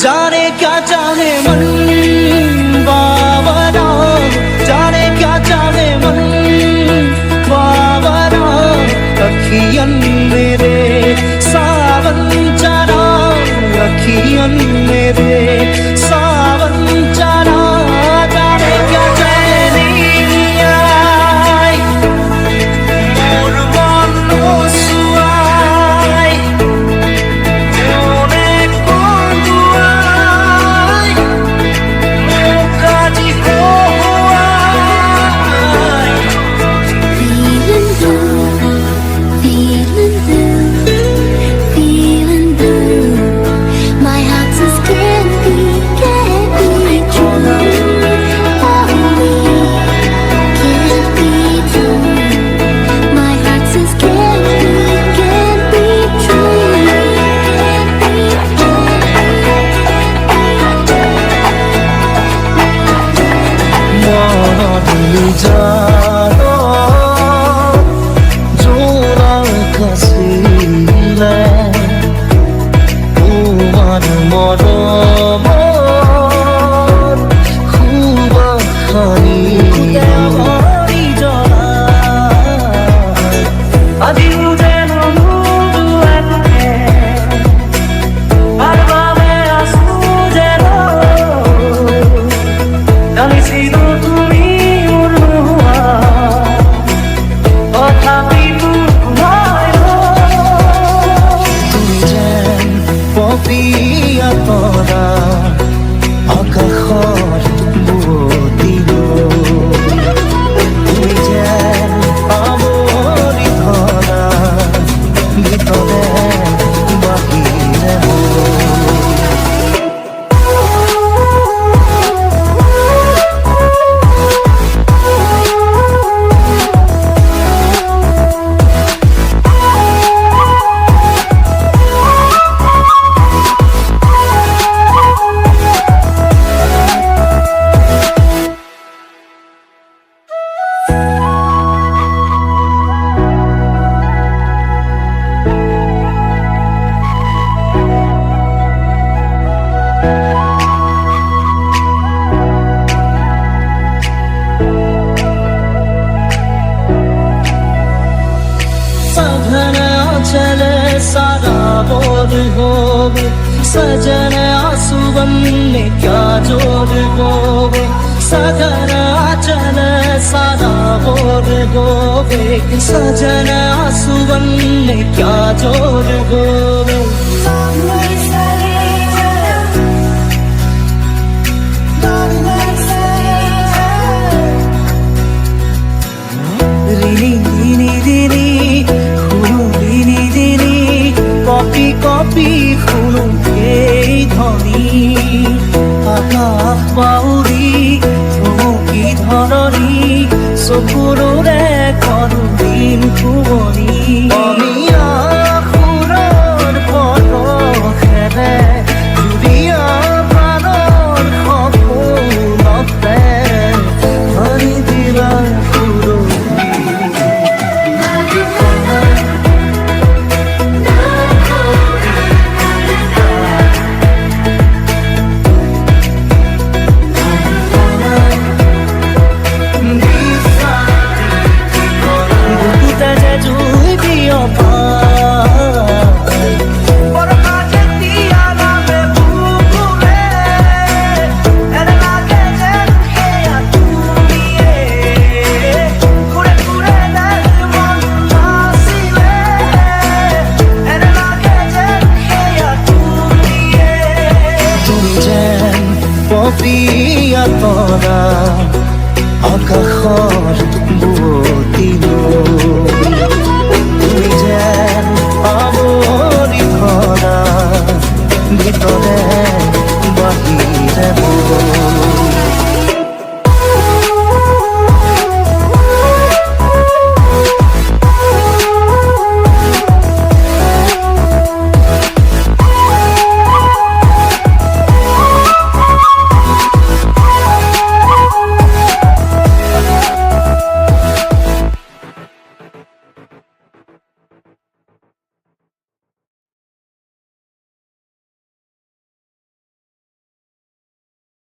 जाने क्या चाहे मन बाबरा, जाने क्या चाहे मन बाबरा, अखियन मेरे सावन चरा, अखियन मेरे सावन चरा, जाने क्या चाहे नीलिया मोर मन सुआई मोने कोंदुआई मोकाजी होआई Feeling blue. My heart says can't be true. Oh, we can't be true. My heart says can't be true. মনলি জানো জোড়া কাছিলে তোমার মরম খুব খানি আজি যেন পপিয়া তৰা আকাশৰ বুৱতীৰ তুমি যেন আমৰি ধৰা ভিতৰে বাহিৰে चले सारा बोर होवे सजन आंसुवन में क्या जोर होवे सजन चले सारा बोर होवे सजन आंसुवन में क्या जोर होवे কপি কপি শুনো এই ধ্বনি আকাশ বাউরি চমকি ধৰণী চকুৰে কৰো দিন শুৱনি অমিয়া সুৰৰ পৰশেৰে জুৰিয়া প্ৰাণৰ সপোনতে ভৰি দিলা পপিয়া তৰা আকাশৰ বুৱতীৰ